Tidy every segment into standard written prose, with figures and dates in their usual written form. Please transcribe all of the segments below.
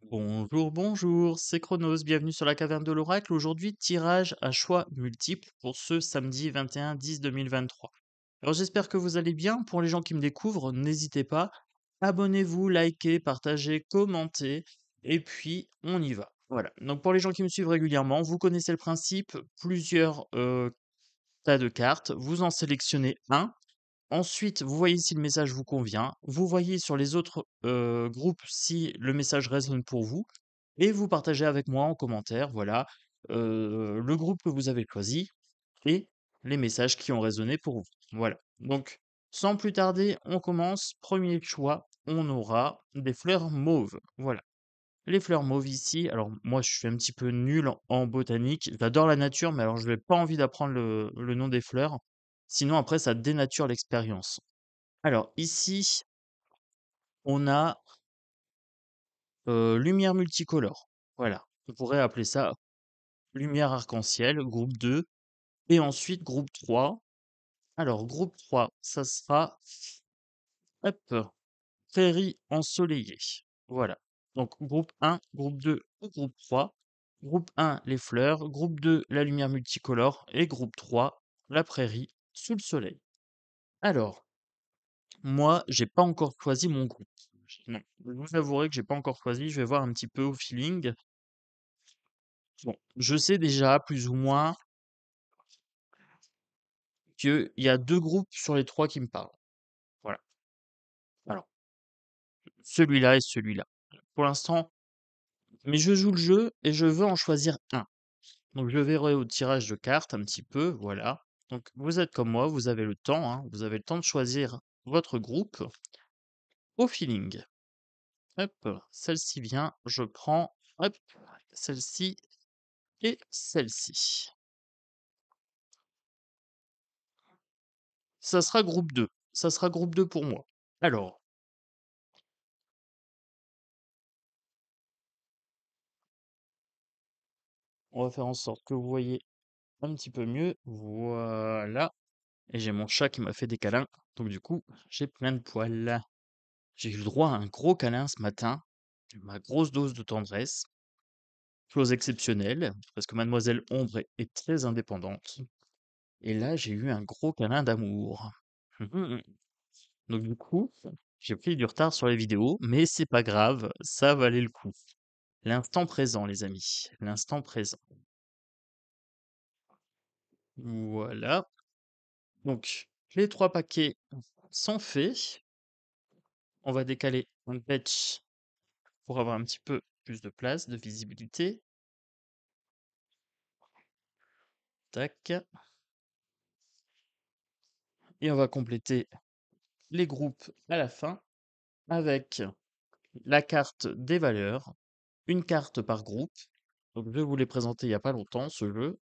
Bonjour, bonjour, c'est Chronos, bienvenue sur la caverne de l'oracle. Aujourd'hui, tirage à choix multiples pour ce samedi 21-10-2023. Alors j'espère que vous allez bien. Pour les gens qui me découvrent, n'hésitez pas, abonnez-vous, likez, partagez, commentez, et puis on y va. Voilà. Donc pour les gens qui me suivent régulièrement, vous connaissez le principe, plusieurs tas de cartes, vous en sélectionnez un. Ensuite, vous voyez si le message vous convient, vous voyez sur les autres groupes si le message résonne pour vous, et vous partagez avec moi en commentaire, voilà, le groupe que vous avez choisi et les messages qui ont résonné pour vous. Voilà. Donc, sans plus tarder, on commence. Premier choix, on aura des fleurs mauves. Voilà. Les fleurs mauves ici, alors moi je suis un petit peu nul en botanique, j'adore la nature, mais alors je n'ai pas envie d'apprendre le nom des fleurs, sinon après ça dénature l'expérience. Alors ici, on a lumière multicolore. Voilà, on pourrait appeler ça lumière arc-en-ciel, groupe 2, et ensuite groupe 3. Alors groupe 3, ça sera, hop, prairie ensoleillée. Voilà. Donc groupe 1, groupe 2 ou groupe 3. Groupe 1, les fleurs. Groupe 2, la lumière multicolore. Et groupe 3, la prairie sous le soleil. Alors, moi, j'ai pas encore choisi mon groupe. Non, je vous avouerai que j'ai pas encore choisi. Je vais voir un petit peu au feeling. Bon, je sais déjà plus ou moins qu'il y a deux groupes sur les trois qui me parlent. Voilà. Alors, celui-là et celui-là. Pour l'instant, mais je joue le jeu et je veux en choisir un. Donc je verrai au tirage de cartes un petit peu, voilà. Donc vous êtes comme moi, vous avez le temps, hein, vous avez le temps de choisir votre groupe au feeling. Hop, celle-ci vient, je prends, hop, celle-ci et celle-ci. Ça sera groupe 2. Ça sera groupe 2 pour moi. Alors, on va faire en sorte que vous voyez un petit peu mieux. Voilà. Et j'ai mon chat qui m'a fait des câlins. Donc du coup, j'ai plein de poils. J'ai eu le droit à un gros câlin ce matin. Ma grosse dose de tendresse. Chose exceptionnelle, parce que mademoiselle Ombre est très indépendante. Et là, j'ai eu un gros câlin d'amour. Donc du coup, j'ai pris du retard sur les vidéos, mais c'est pas grave, ça valait le coup. L'instant présent, les amis, l'instant présent. Voilà. Donc, les 3 paquets sont faits. On va décaler un patch pour avoir un petit peu plus de place, de visibilité. Tac. Et on va compléter les groupes à la fin avec la carte des valeurs, une carte par groupe. Donc je vous l'ai présenté il y a pas longtemps, ce jeu.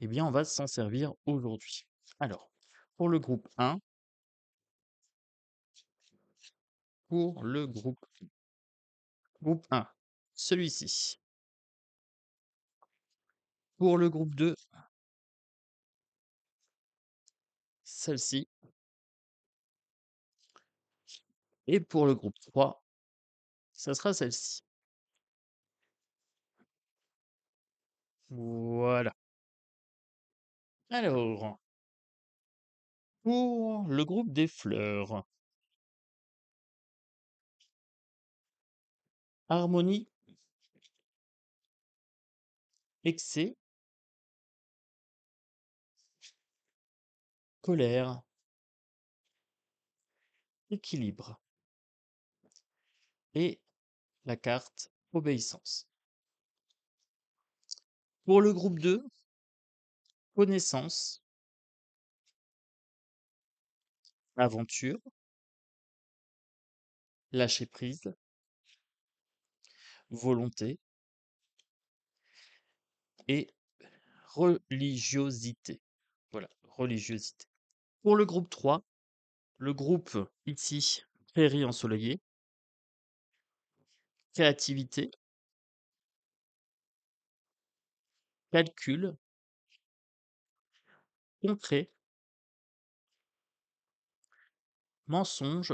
Eh bien, on va s'en servir aujourd'hui. Alors, pour le groupe 1, pour le groupe 1, celui-ci. Pour le groupe 2, celle-ci. Et pour le groupe 3, ça sera celle-ci. Voilà. Alors, pour le groupe des fleurs, harmonie, excès, colère, équilibre et la carte obéissance. Pour le groupe 2, connaissance, aventure, lâcher prise, volonté et religiosité. Voilà, religiosité. Pour le groupe 3, le groupe ici, prairie ensoleillée, créativité, calcul, concret, mensonge,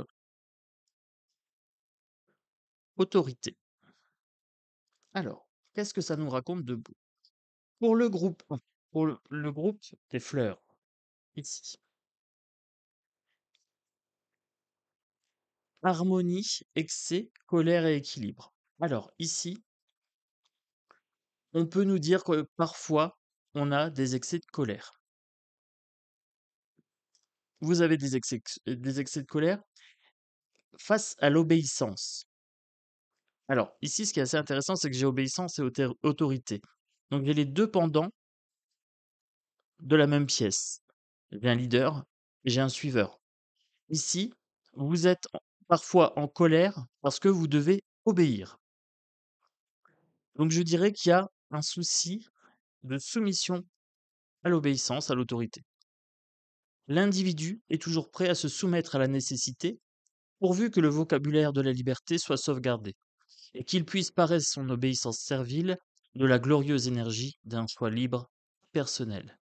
autorité. Alors, qu'est-ce que ça nous raconte de beau? Pour le groupe 1, pour le groupe des fleurs, ici, harmonie, excès, colère et équilibre. Alors, ici, on peut nous dire que parfois, on a des excès de colère. Vous avez des excès de colère face à l'obéissance. Alors, ici, ce qui est assez intéressant, c'est que j'ai obéissance et autorité. Donc, j'ai les deux pendants de la même pièce. J'ai un leader et j'ai un suiveur. Ici, vous êtes parfois en colère parce que vous devez obéir. Donc, je dirais qu'il y a un souci de soumission à l'obéissance, à l'autorité. L'individu est toujours prêt à se soumettre à la nécessité, pourvu que le vocabulaire de la liberté soit sauvegardé, et qu'il puisse paraître son obéissance servile de la glorieuse énergie d'un choix libre personnel.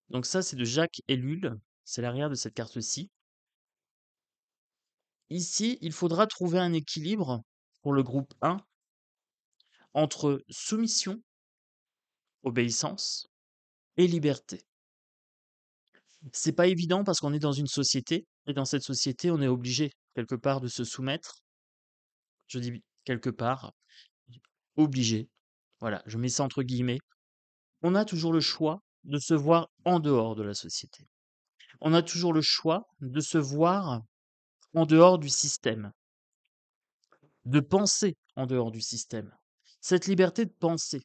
Donc ça, c'est de Jacques Ellul, c'est l'arrière de cette carte-ci. Ici, il faudra trouver un équilibre pour le groupe 1 entre soumission, obéissance et liberté. C'est pas évident parce qu'on est dans une société, et dans cette société, on est obligé quelque part de se soumettre. Je dis quelque part, obligé. Voilà, je mets ça entre guillemets. On a toujours le choix de se voir en dehors de la société. On a toujours le choix de se voir en dehors du système, de penser en dehors du système. Cette liberté de penser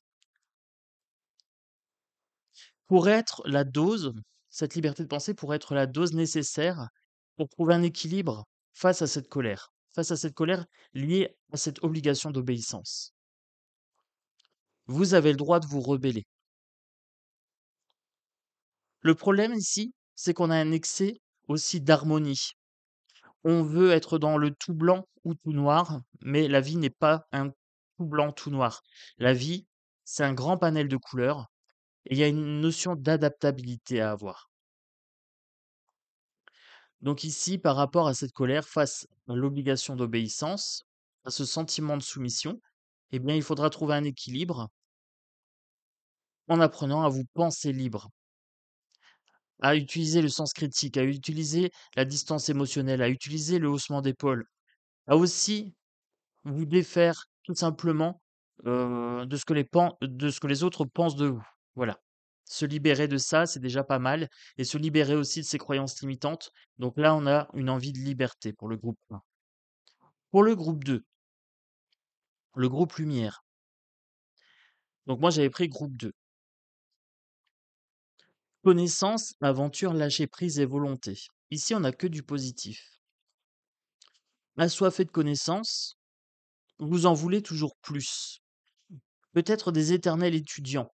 pourrait être la dose, cette liberté de penser pourrait être la dose nécessaire pour trouver un équilibre face à cette colère liée à cette obligation d'obéissance. Vous avez le droit de vous rebeller. Le problème ici, c'est qu'on a un excès aussi d'harmonie. On veut être dans le tout blanc ou tout noir, mais la vie n'est pas un tout blanc, tout noir. La vie, c'est un grand panel de couleurs et il y a une notion d'adaptabilité à avoir. Donc ici, par rapport à cette colère face à l'obligation d'obéissance, à ce sentiment de soumission, eh bien, il faudra trouver un équilibre en apprenant à vous penser libre, à utiliser le sens critique, à utiliser la distance émotionnelle, à utiliser le haussement d'épaule, à aussi vous défaire tout simplement de ce que les autres pensent de vous. Voilà. Se libérer de ça, c'est déjà pas mal. Et se libérer aussi de ses croyances limitantes. Donc là, on a une envie de liberté pour le groupe 1. Pour le groupe 2, le groupe lumière. Donc moi, j'avais pris groupe 2. Connaissance, aventure, lâcher prise et volonté. Ici, on n'a que du positif. Assoiffé de connaissances, vous en voulez toujours plus. Peut-être des éternels étudiants.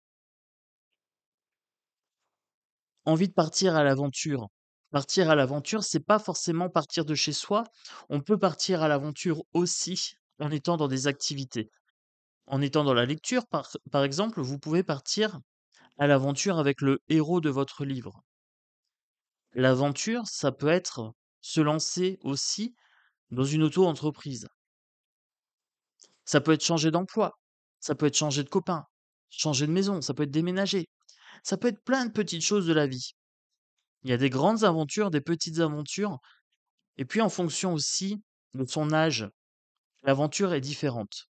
Envie de partir à l'aventure. Partir à l'aventure, c'est pas forcément partir de chez soi. On peut partir à l'aventure aussi en étant dans des activités. En étant dans la lecture, par exemple, vous pouvez partir à l'aventure avec le héros de votre livre. L'aventure, ça peut être se lancer aussi dans une auto-entreprise. Ça peut être changer d'emploi, ça peut être changer de copain, changer de maison, ça peut être déménager, ça peut être plein de petites choses de la vie. Il y a des grandes aventures, des petites aventures, et puis en fonction aussi de son âge, l'aventure est différente.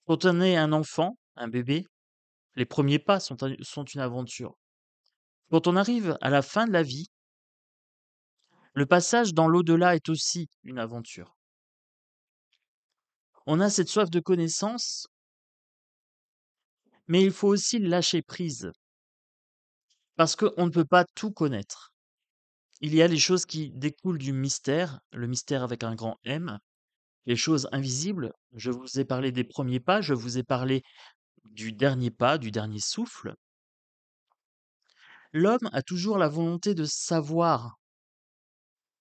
Quand on est un enfant, un bébé, les premiers pas sont une aventure. Quand on arrive à la fin de la vie, le passage dans l'au-delà est aussi une aventure. On a cette soif de connaissance, mais il faut aussi lâcher prise, parce qu'on ne peut pas tout connaître. Il y a les choses qui découlent du mystère, le mystère avec un grand M, les choses invisibles. Je vous ai parlé des premiers pas, je vous ai parlé du dernier pas, du dernier souffle. L'homme a toujours la volonté de savoir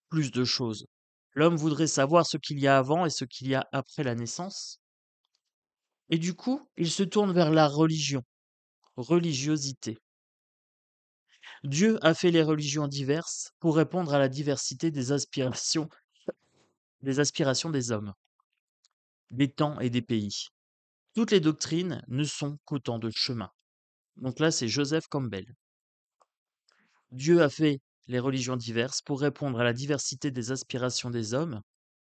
plus de choses. L'homme voudrait savoir ce qu'il y a avant et ce qu'il y a après la naissance. Et du coup, il se tourne vers la religion, religiosité. Dieu a fait les religions diverses pour répondre à la diversité des aspirations des hommes, des temps et des pays. Toutes les doctrines ne sont qu'autant de chemins. Donc là, c'est Joseph Campbell. Dieu a fait les religions diverses pour répondre à la diversité des aspirations des hommes,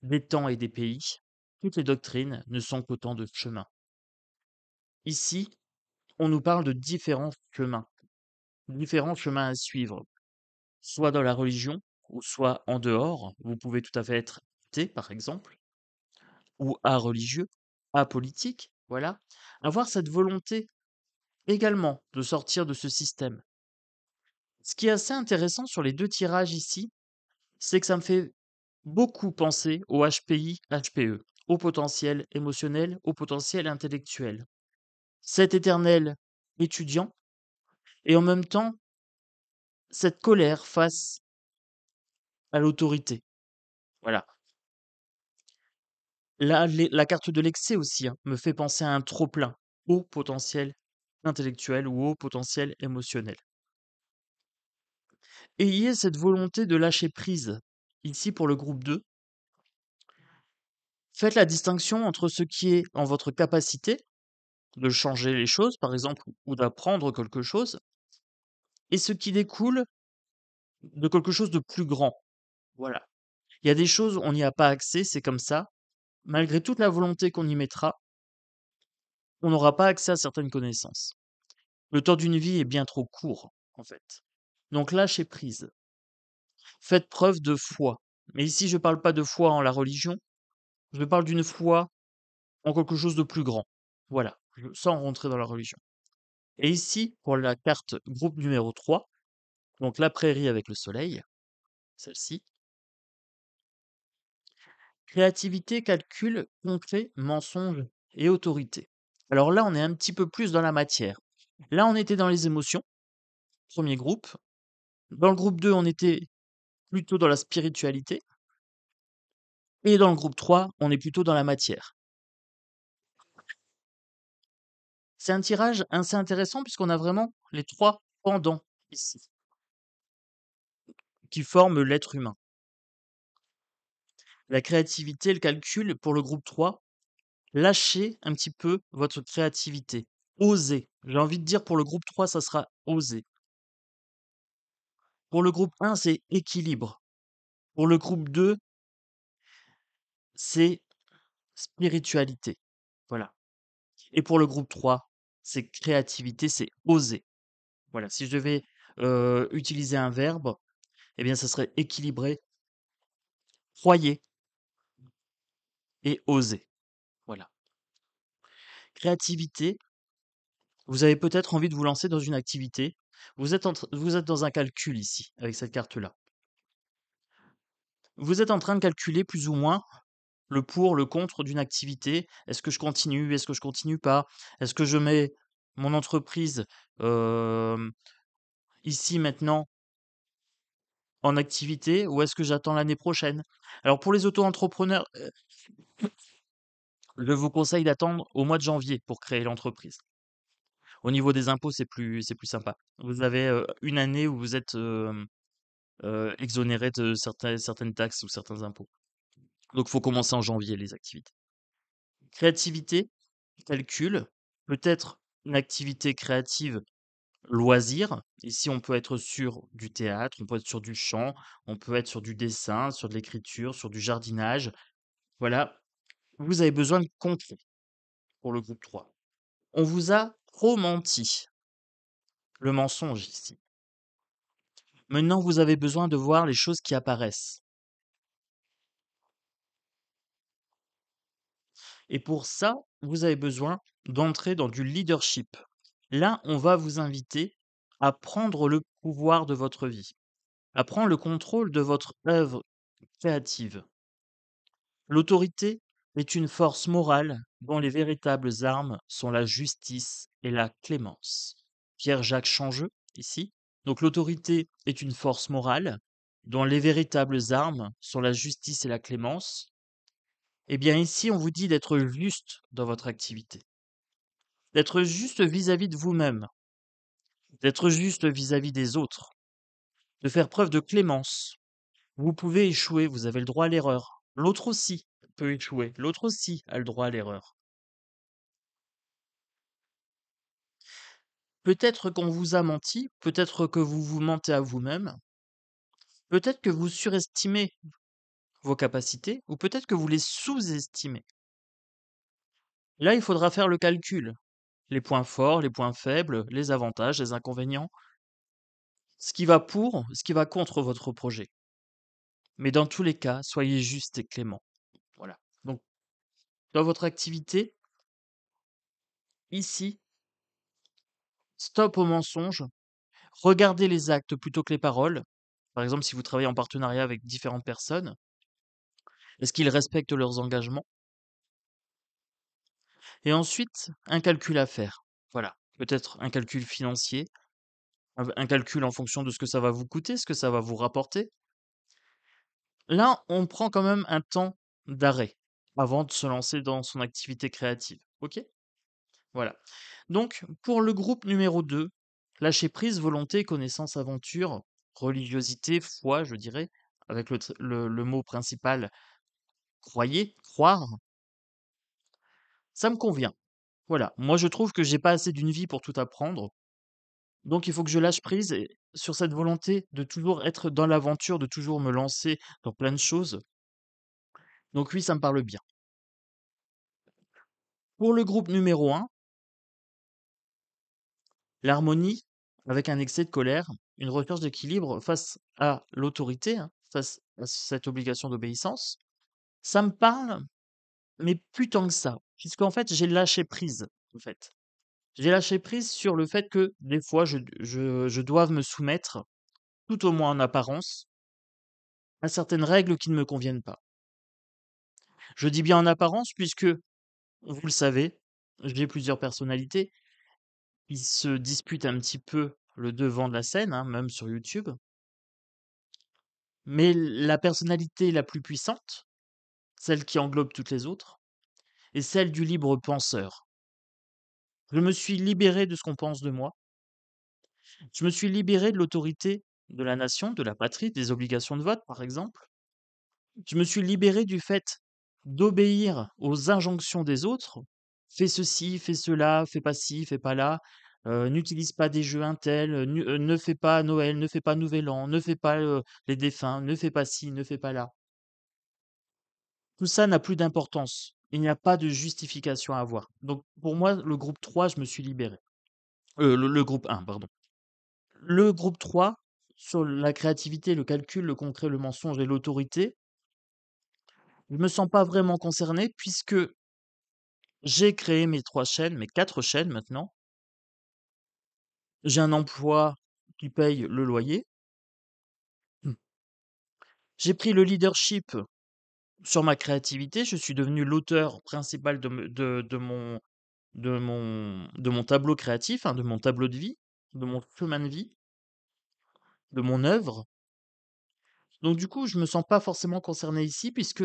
des temps et des pays. Toutes les doctrines ne sont qu'autant de chemins. Ici, on nous parle de différents chemins à suivre, soit dans la religion, ou soit en dehors. Vous pouvez tout à fait être athée, par exemple, ou religieux, apolitique, voilà. Avoir cette volonté également de sortir de ce système. Ce qui est assez intéressant sur les deux tirages ici, c'est que ça me fait beaucoup penser au HPI, HPE, au potentiel émotionnel, au potentiel intellectuel. Cet éternel étudiant et en même temps cette colère face à l'autorité. Voilà. Là, la carte de l'excès aussi me fait penser à un trop-plein, au potentiel intellectuel ou au potentiel émotionnel. Et il y a cette volonté de lâcher prise. Ici, pour le groupe 2, faites la distinction entre ce qui est en votre capacité de changer les choses, par exemple, ou d'apprendre quelque chose, et ce qui découle de quelque chose de plus grand. Voilà. Il y a des choses, on n'y a pas accès, c'est comme ça. Malgré toute la volonté qu'on y mettra, on n'aura pas accès à certaines connaissances. Le temps d'une vie est bien trop court, en fait. Donc lâchez prise. Faites preuve de foi. Mais ici, je ne parle pas de foi en la religion, je parle d'une foi en quelque chose de plus grand. Voilà, sans rentrer dans la religion. Et ici, pour la carte groupe numéro 3, donc la prairie avec le soleil, celle-ci, créativité, calcul, concret, mensonge et autorité. Alors là, on est un petit peu plus dans la matière. Là, on était dans les émotions, premier groupe. Dans le groupe 2, on était plutôt dans la spiritualité. Et dans le groupe 3, on est plutôt dans la matière. C'est un tirage assez intéressant puisqu'on a vraiment les trois pendants ici, qui forment l'être humain. La créativité, le calcul pour le groupe 3, lâchez un petit peu votre créativité. Osez. J'ai envie de dire pour le groupe 3, ça sera oser. Pour le groupe 1, c'est équilibre. Pour le groupe 2, c'est spiritualité. Voilà. Et pour le groupe 3, c'est créativité, c'est oser. Voilà. Si je devais utiliser un verbe, eh bien, ça serait équilibré, croyez et oser. Voilà. Créativité, vous avez peut-être envie de vous lancer dans une activité. Vous êtes dans un calcul ici, avec cette carte-là. Vous êtes en train de calculer plus ou moins le pour, le contre d'une activité. Est-ce que je continue? Est-ce que je continue pas? Est-ce que je mets mon entreprise ici maintenant en activité ou est-ce que j'attends l'année prochaine? Alors pour les auto-entrepreneurs, je vous conseille d'attendre au mois de janvier pour créer l'entreprise. Au niveau des impôts, c'est plus sympa. Vous avez une année où vous êtes exonéré de certaines taxes ou certains impôts. Donc, il faut commencer en janvier les activités. Créativité, calcul, peut-être une activité créative, loisir. Ici, on peut être sur du théâtre, on peut être sur du chant, on peut être sur du dessin, sur de l'écriture, sur du jardinage. Voilà, vous avez besoin de concret pour le groupe 3. On vous a trop menti, le mensonge ici. Maintenant, vous avez besoin de voir les choses qui apparaissent. Et pour ça, vous avez besoin d'entrer dans du leadership. Là, on va vous inviter à prendre le pouvoir de votre vie, à prendre le contrôle de votre œuvre créative. L'autorité est une force morale dont les véritables armes sont la justice et la clémence. Pierre-Jacques Changeux, ici. Donc l'autorité est une force morale dont les véritables armes sont la justice et la clémence. Eh bien ici, on vous dit d'être juste dans votre activité, d'être juste vis-à-vis de vous-même, d'être juste vis-à-vis des autres, de faire preuve de clémence. Vous pouvez échouer, vous avez le droit à l'erreur. L'autre aussi peut échouer, l'autre aussi a le droit à l'erreur. Peut-être qu'on vous a menti, peut-être que vous vous mentez à vous-même, peut-être que vous surestimez vos capacités ou peut-être que vous les sous-estimez. Là, il faudra faire le calcul, les points forts, les points faibles, les avantages, les inconvénients, ce qui va pour, ce qui va contre votre projet. Mais dans tous les cas, soyez juste et clément. Voilà. Donc, dans votre activité, ici, stop aux mensonges, regardez les actes plutôt que les paroles. Par exemple, si vous travaillez en partenariat avec différentes personnes, est-ce qu'ils respectent leurs engagements? Et ensuite, un calcul à faire. Voilà. Peut-être un calcul financier, un calcul en fonction de ce que ça va vous coûter, ce que ça va vous rapporter. Là, on prend quand même un temps d'arrêt avant de se lancer dans son activité créative. OK? Voilà. Donc, pour le groupe numéro 2, lâcher prise, volonté, connaissance, aventure, religiosité, foi, je dirais, avec le mot principal, croyez, croire, ça me convient. Voilà. Moi, je trouve que j'ai pas assez d'une vie pour tout apprendre. Donc, il faut que je lâche prise sur cette volonté de toujours être dans l'aventure, de toujours me lancer dans plein de choses. Donc, oui, ça me parle bien. Pour le groupe numéro 1, l'harmonie avec un excès de colère, une recherche d'équilibre face à l'autorité, hein, face à cette obligation d'obéissance, ça me parle, mais plus tant que ça, puisqu'en fait, j'ai lâché prise, en fait. J'ai lâché prise sur le fait que des fois, je doive me soumettre, tout au moins en apparence, à certaines règles qui ne me conviennent pas. Je dis bien en apparence, puisque, vous le savez, j'ai plusieurs personnalités qui se disputent un petit peu le devant de la scène, hein, même sur YouTube. Mais la personnalité la plus puissante, celle qui englobe toutes les autres, est celle du libre penseur. Je me suis libéré de ce qu'on pense de moi. Je me suis libéré de l'autorité de la nation, de la patrie, des obligations de vote, par exemple. Je me suis libéré du fait d'obéir aux injonctions des autres. Fais ceci, fais cela, fais pas ci, fais pas là. N'utilise pas des jeux Intel, ne fais pas Noël, ne fais pas Nouvel An, ne fais pas les défunts, ne fais pas ci, ne fais pas là. Tout ça n'a plus d'importance. Il n'y a pas de justification à avoir. Donc pour moi, le groupe 3, je me suis libéré. Le groupe 1, pardon. Le groupe 3, sur la créativité, le calcul, le concret, le mensonge et l'autorité, je me sens pas vraiment concerné puisque j'ai créé mes 3 chaînes, mes 4 chaînes maintenant. J'ai un emploi qui paye le loyer. Mmh. J'ai pris le leadership sur ma créativité. Je suis devenu l'auteur principal de mon tableau créatif, hein, de mon tableau de vie, de mon chemin de vie, de mon œuvre. Donc du coup, je me sens pas forcément concerné ici puisque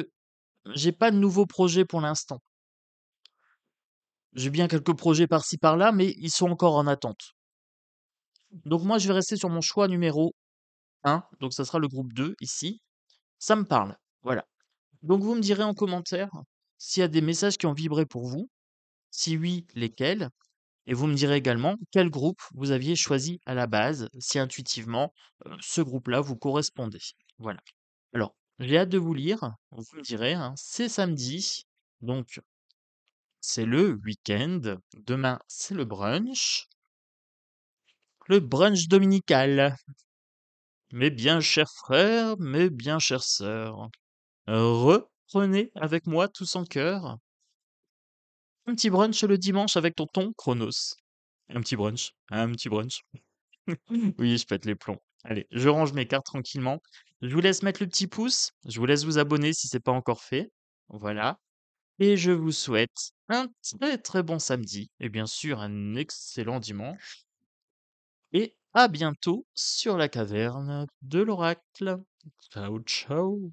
j'ai pas de nouveaux projets pour l'instant. J'ai bien quelques projets par-ci par-là, mais ils sont encore en attente. Donc moi, je vais rester sur mon choix numéro 1, donc ça sera le groupe 2 ici. Ça me parle. Voilà. Donc vous me direz en commentaire s'il y a des messages qui ont vibré pour vous, si oui, lesquels. Et vous me direz également quel groupe vous aviez choisi à la base, si intuitivement, ce groupe-là vous correspondait. Voilà. Alors, j'ai hâte de vous lire, vous me direz, hein, c'est samedi, donc c'est le week-end. Demain, c'est le brunch dominical. Mes bien chers frères, mes bien chères sœurs, reprenez avec moi tous en cœur un petit brunch le dimanche avec tonton Chronos. Un petit brunch, un petit brunch. Oui, je pète les plombs. Allez, je range mes cartes tranquillement. Je vous laisse mettre le petit pouce. Je vous laisse vous abonner si c'est pas encore fait. Voilà. Et je vous souhaite un très très bon samedi. Et bien sûr, un excellent dimanche. Et à bientôt sur la caverne de l'oracle. Ciao, ciao.